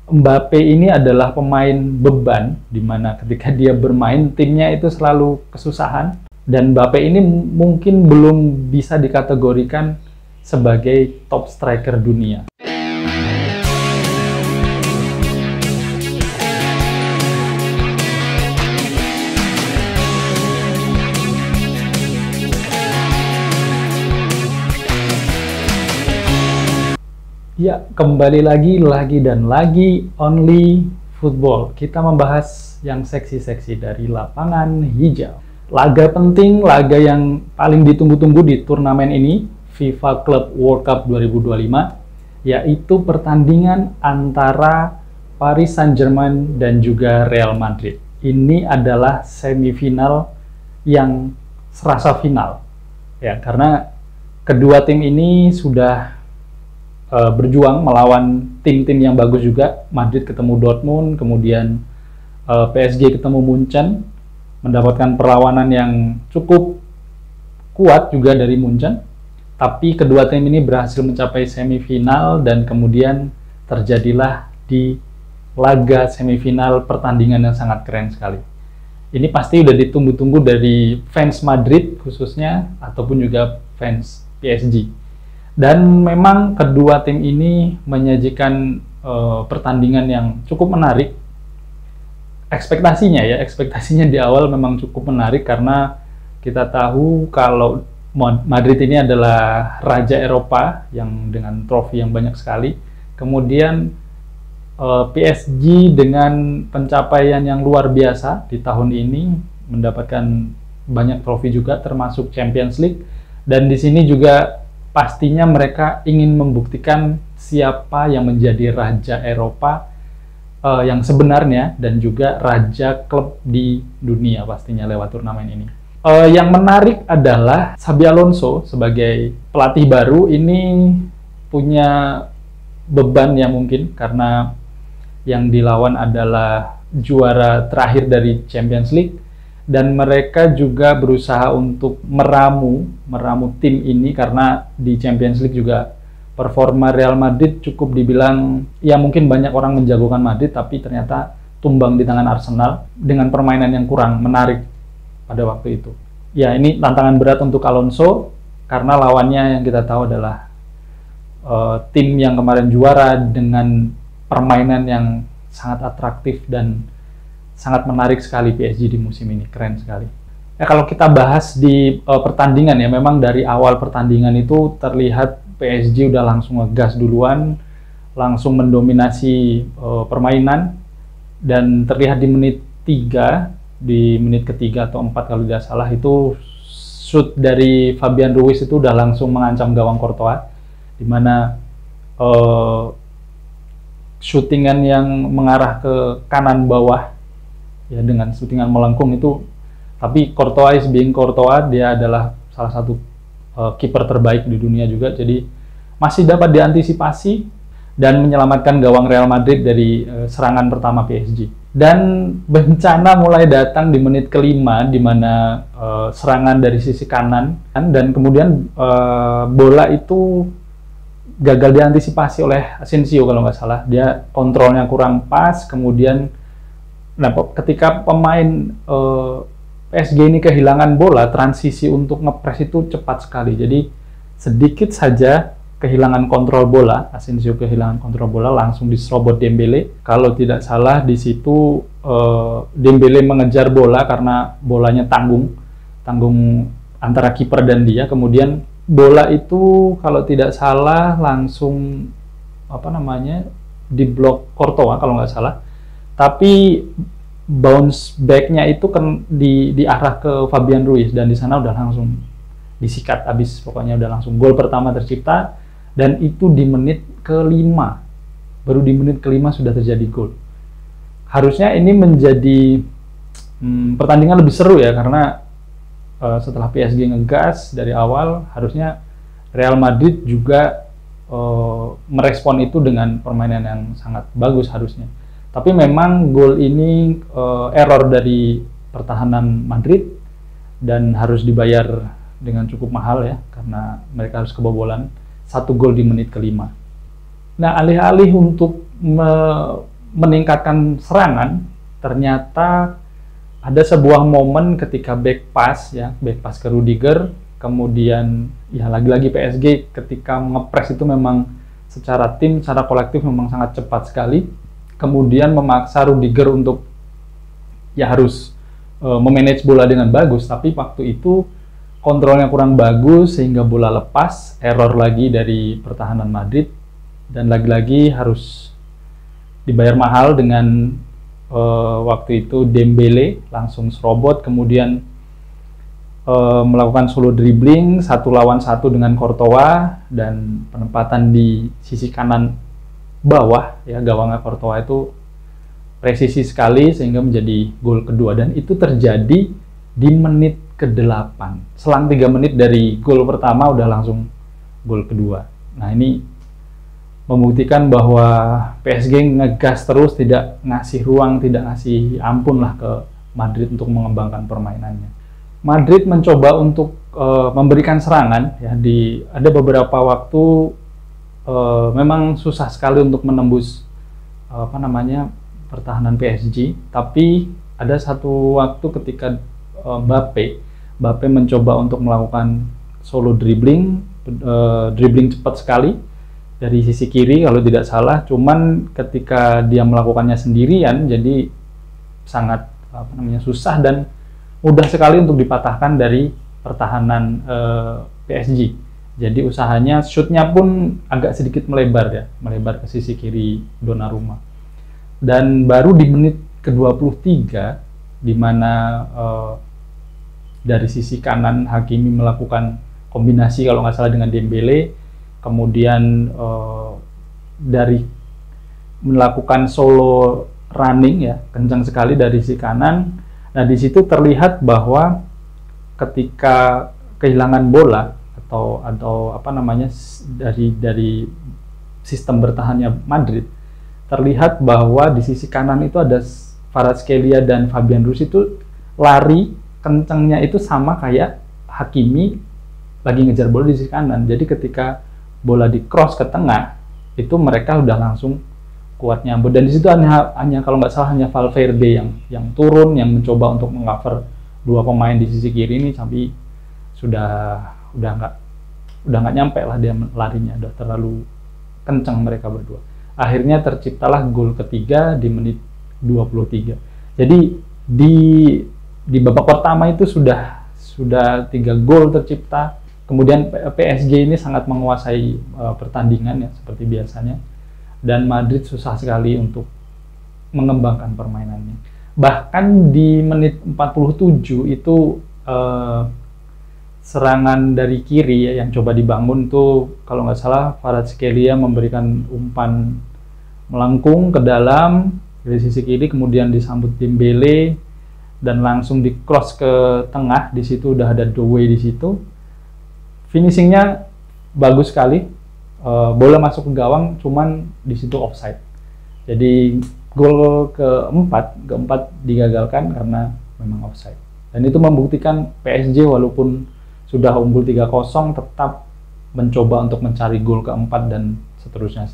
Mbappe ini adalah pemain beban, di mana ketika dia bermain timnya itu selalu kesusahan, dan Mbappe ini mungkin belum bisa dikategorikan sebagai top striker dunia. Ya, kembali lagi dan lagi Only Football. Kita membahas yang seksi-seksi dari lapangan hijau. Laga penting, laga yang paling ditunggu-tunggu di turnamen ini, FIFA Club World Cup 2025, yaitu pertandingan antara Paris Saint-Germain dan juga Real Madrid. Ini adalah semifinal yang serasa final. Ya, karena kedua tim ini sudah berjuang melawan tim-tim yang bagus juga. Madrid ketemu Dortmund, kemudian PSG ketemu Munchen, mendapatkan perlawanan yang cukup kuat juga dari Munchen. Tapi kedua tim ini berhasil mencapai semifinal dan kemudian terjadilah di laga semifinal pertandingan yang sangat keren sekali. Ini pasti udah ditunggu-tunggu dari fans Madrid khususnya ataupun juga fans PSG. Dan memang kedua tim ini menyajikan pertandingan yang cukup menarik. Ekspektasinya di awal memang cukup menarik karena kita tahu kalau Madrid ini adalah raja Eropa yang dengan trofi yang banyak sekali. Kemudian PSG dengan pencapaian yang luar biasa di tahun ini mendapatkan banyak trofi juga termasuk Champions League, dan di sini juga pastinya mereka ingin membuktikan siapa yang menjadi raja Eropa yang sebenarnya dan juga raja klub di dunia pastinya lewat turnamen ini. Yang menarik adalah Xabi Alonso sebagai pelatih baru ini punya beban yang mungkin karena yang dilawan adalah juara terakhir dari Champions League. Dan mereka juga berusaha untuk meramu tim ini karena di Champions League juga performa Real Madrid cukup dibilang ya mungkin banyak orang menjagokan Madrid tapi ternyata tumbang di tangan Arsenal dengan permainan yang kurang menarik pada waktu itu. Ya, ini tantangan berat untuk Alonso karena lawannya yang kita tahu adalah tim yang kemarin juara dengan permainan yang sangat atraktif dan sangat menarik sekali. PSG di musim ini keren sekali. Ya, kalau kita bahas di pertandingan ya, memang dari awal pertandingan itu terlihat PSG udah langsung ngegas duluan, langsung mendominasi permainan, dan terlihat di menit 3, di menit ketiga atau 4 kalau tidak salah itu shoot dari Fabian Ruiz itu udah langsung mengancam gawang Courtois, di mana shootingan yang mengarah ke kanan bawah ya dengan shootingan melengkung itu, tapi Courtois being Courtois, dia adalah salah satu kiper terbaik di dunia juga, jadi masih dapat diantisipasi dan menyelamatkan gawang Real Madrid dari serangan pertama PSG. Dan bencana mulai datang di menit kelima, di mana serangan dari sisi kanan dan kemudian bola itu gagal diantisipasi oleh Asensio kalau nggak salah, dia kontrolnya kurang pas, kemudian ketika pemain PSG ini kehilangan bola, transisi untuk ngepres itu cepat sekali. Jadi sedikit saja kehilangan kontrol bola, Asensio kehilangan kontrol bola, langsung diserobot Dembele. Kalau tidak salah di situ Dembele mengejar bola karena bolanya tanggung antara kiper dan dia. Kemudian bola itu kalau tidak salah langsung diblok Courtois kalau nggak salah. Tapi bounce back-nya itu kan diarah ke Fabian Ruiz, dan di sana udah langsung disikat habis, pokoknya udah langsung gol pertama tercipta, dan itu di menit kelima, baru di menit kelima sudah terjadi gol. Harusnya ini menjadi pertandingan lebih seru ya, karena setelah PSG ngegas dari awal, harusnya Real Madrid juga merespon itu dengan permainan yang sangat bagus harusnya. Tapi memang gol ini error dari pertahanan Madrid dan harus dibayar dengan cukup mahal ya, karena mereka harus kebobolan 1 gol di menit kelima. Nah, alih-alih untuk meningkatkan serangan, ternyata ada sebuah momen ketika back pass ke Rudiger, kemudian ya lagi-lagi PSG ketika ngepres itu memang secara tim, secara kolektif memang sangat cepat sekali, kemudian memaksa Rudiger untuk ya harus memanage bola dengan bagus, tapi waktu itu kontrolnya kurang bagus sehingga bola lepas, error lagi dari pertahanan Madrid, dan lagi-lagi harus dibayar mahal dengan waktu itu Dembele langsung serobot, kemudian melakukan solo dribbling 1 lawan 1 dengan Courtois, dan penempatan di sisi kanan bawah ya gawangnya Courtois itu presisi sekali sehingga menjadi gol kedua, dan itu terjadi di menit ke-8. Selang 3 menit dari gol pertama udah langsung gol kedua. Nah, ini membuktikan bahwa PSG ngegas terus, tidak ngasih ruang, tidak ngasih ampun lah ke Madrid untuk mengembangkan permainannya. Madrid mencoba untuk memberikan serangan ya, ada beberapa waktu memang susah sekali untuk menembus pertahanan PSG, tapi ada satu waktu ketika Mbappe mencoba untuk melakukan solo dribbling cepat sekali dari sisi kiri kalau tidak salah, cuman ketika dia melakukannya sendirian jadi sangat susah dan mudah sekali untuk dipatahkan dari pertahanan PSG. Jadi usahanya, shootnya pun agak sedikit melebar ke sisi kiri Donnarumma. Dan baru di menit ke-23 di mana dari sisi kanan Hakimi melakukan kombinasi kalau nggak salah dengan Dembele, kemudian dari melakukan solo running ya, kencang sekali dari sisi kanan. Nah, di situ terlihat bahwa ketika kehilangan bola atau dari sistem bertahannya Madrid, terlihat bahwa di sisi kanan itu ada Kvaratskhelia dan Fabian Ruiz itu lari kencangnya itu sama kayak Hakimi lagi ngejar bola di sisi kanan. Jadi ketika bola di cross ke tengah itu mereka udah langsung kuat nyambut, dan di situ hanya kalau nggak salah hanya Valverde yang turun, yang mencoba untuk mengcover 2 pemain di sisi kiri ini, tapi udah nggak nyampe lah dia larinya, udah terlalu kencang mereka berdua. Akhirnya terciptalah gol ketiga di menit 23. Jadi di babak pertama itu sudah 3 gol tercipta. Kemudian PSG ini sangat menguasai pertandingan ya seperti biasanya, dan Madrid susah sekali untuk mengembangkan permainannya. Bahkan di menit 47 itu serangan dari kiri ya, yang coba dibangun tuh kalau nggak salah Kvaratskhelia memberikan umpan melengkung ke dalam dari sisi kiri, kemudian disambut Dembele dan langsung di cross ke tengah. Di situ udah ada Doué di situ. Finishingnya bagus sekali, bola masuk ke gawang, cuman di situ offside. Jadi gol keempat digagalkan karena memang offside. Dan itu membuktikan PSG walaupun sudah unggul 3-0 tetap mencoba untuk mencari gol keempat dan seterusnya.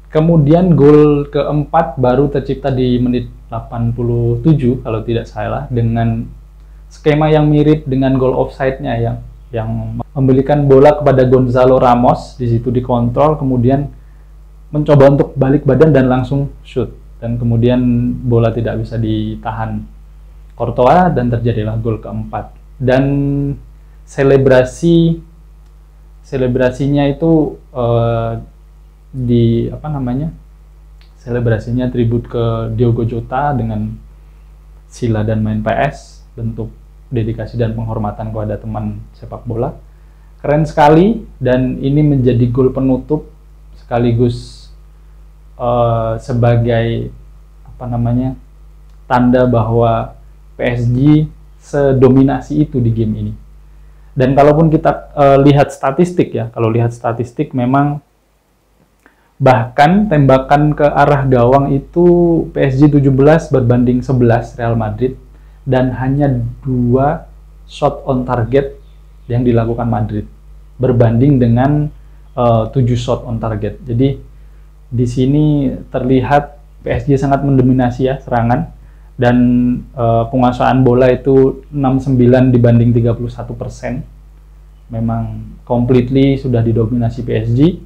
Kemudian gol keempat baru tercipta di menit 87 kalau tidak salah, dengan skema yang mirip dengan gol offside-nya yang memberikan bola kepada Gonzalo Ramos, di situ dikontrol, kemudian mencoba untuk balik badan dan langsung shoot, dan kemudian bola tidak bisa ditahan Courtois dan terjadilah gol keempat. Dan selebrasinya itu selebrasinya tribut ke Diogo Jota dengan sila dan main PS, bentuk dedikasi dan penghormatan kepada teman sepak bola. Keren sekali, dan ini menjadi gol penutup sekaligus sebagai tanda bahwa PSG sedominasi itu di game ini. Dan kalaupun kita lihat statistik ya, memang bahkan tembakan ke arah gawang itu PSG 17 berbanding 11 Real Madrid, dan hanya 2 shot on target yang dilakukan Madrid berbanding dengan 7 shot on target. Jadi di sini terlihat PSG sangat mendominasi ya serangan, dan penguasaan bola itu 69 dibanding 31%. Memang completely sudah didominasi PSG,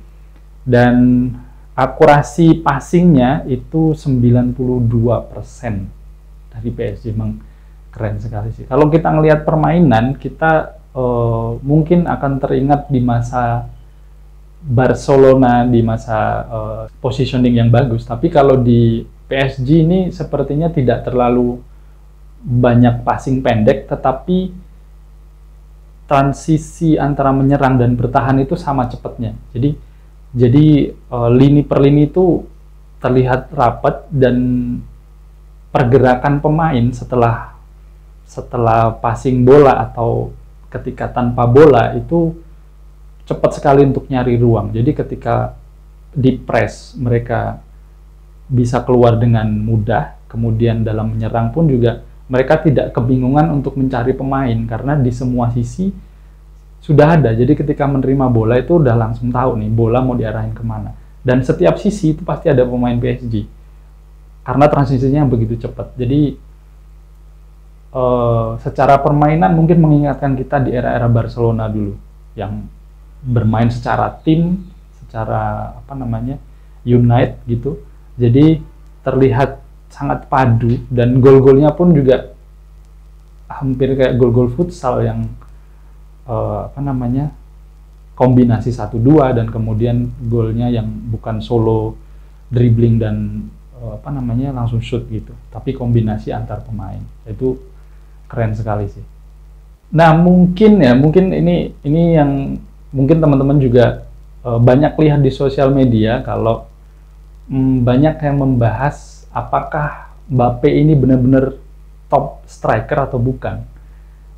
dan akurasi passingnya itu 92% dari PSG. Memang keren sekali sih. Kalau kita ngelihat permainan, kita mungkin akan teringat di masa Barcelona, di masa positioning yang bagus. Tapi kalau di PSG ini sepertinya tidak terlalu banyak passing pendek, tetapi transisi antara menyerang dan bertahan itu sama cepatnya. Jadi lini per lini itu terlihat rapat, dan pergerakan pemain setelah passing bola atau ketika tanpa bola itu cepat sekali untuk nyari ruang. Jadi ketika di press mereka bisa keluar dengan mudah, kemudian dalam menyerang pun juga mereka tidak kebingungan untuk mencari pemain karena di semua sisi sudah ada. Jadi ketika menerima bola itu udah langsung tahu nih bola mau diarahin kemana, dan setiap sisi itu pasti ada pemain PSG karena transisinya begitu cepat. Jadi secara permainan mungkin mengingatkan kita di era-era Barcelona dulu yang bermain secara tim, secara unite gitu. Jadi terlihat sangat padu, dan gol-golnya pun juga hampir kayak gol-gol futsal yang kombinasi 1-2, dan kemudian golnya yang bukan solo dribbling dan langsung shoot gitu, tapi kombinasi antar pemain. Itu keren sekali sih. Nah, mungkin ini yang mungkin teman-teman juga banyak lihat di sosial media, kalau banyak yang membahas apakah Mbappe ini benar-benar top striker atau bukan.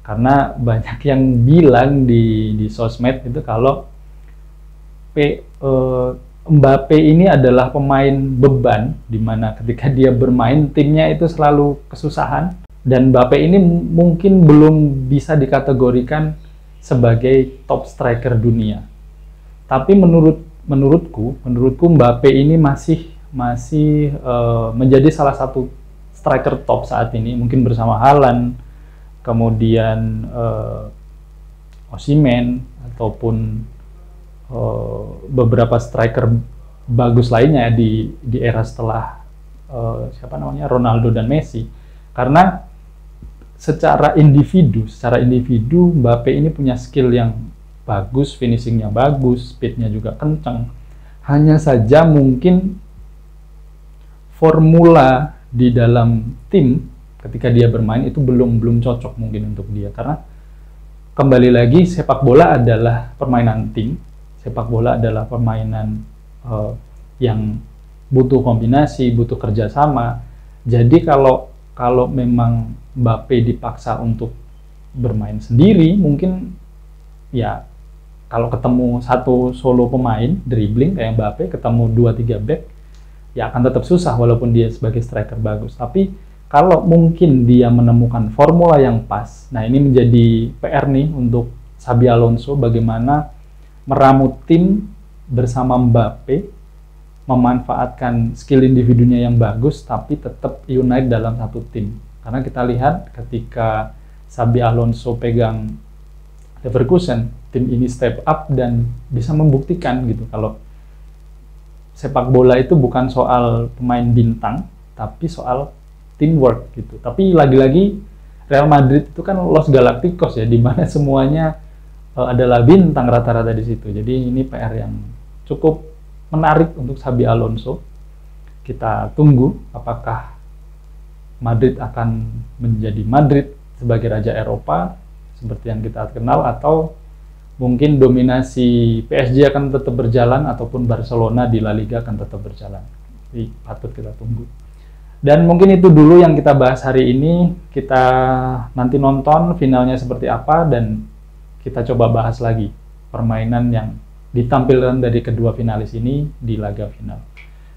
Karena banyak yang bilang di sosmed itu kalau Mbappe ini adalah pemain beban, di mana ketika dia bermain timnya itu selalu kesusahan, dan Mbappe ini mungkin belum bisa dikategorikan sebagai top striker dunia. Tapi menurutku Mbappe ini masih menjadi salah satu striker top saat ini, mungkin bersama Haaland, kemudian Osimhen, ataupun beberapa striker bagus lainnya di era setelah Ronaldo dan Messi. Karena secara individu Mbappe ini punya skill yang bagus, finishingnya bagus, speednya juga kencang. Hanya saja mungkin formula di dalam tim ketika dia bermain itu belum cocok mungkin untuk dia, karena kembali lagi sepak bola adalah permainan tim, sepak bola adalah permainan yang butuh kombinasi, butuh kerjasama. Jadi kalau memang Mbappe dipaksa untuk bermain sendiri, mungkin ya kalau ketemu satu solo pemain dribbling kayak Mbappe, ketemu 2-3 back, ya akan tetap susah walaupun dia sebagai striker bagus. Tapi kalau mungkin dia menemukan formula yang pas, nah ini menjadi PR nih untuk Xabi Alonso, bagaimana meramu tim bersama Mbappe, memanfaatkan skill individunya yang bagus, tapi tetap unite dalam satu tim. Karena kita lihat ketika Xabi Alonso pegang Leverkusen, tim ini step up dan bisa membuktikan gitu kalau sepak bola itu bukan soal pemain bintang, tapi soal teamwork gitu. Tapi lagi-lagi Real Madrid itu kan Los Galacticos ya, di mana semuanya adalah bintang rata-rata di situ. Jadi ini PR yang cukup menarik untuk Xabi Alonso. Kita tunggu apakah Madrid akan menjadi Madrid sebagai raja Eropa seperti yang kita kenal, atau mungkin dominasi PSG akan tetap berjalan, ataupun Barcelona di La Liga akan tetap berjalan. Jadi patut kita tunggu. Dan mungkin itu dulu yang kita bahas hari ini. Kita nanti nonton finalnya seperti apa, dan kita coba bahas lagi permainan yang ditampilkan dari kedua finalis ini di laga final.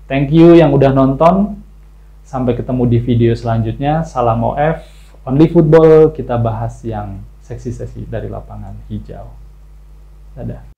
Thank you yang udah nonton. Sampai ketemu di video selanjutnya. Salam OF, Only Football. Kita bahas yang seksi-seksi dari lapangan hijau. Dadah.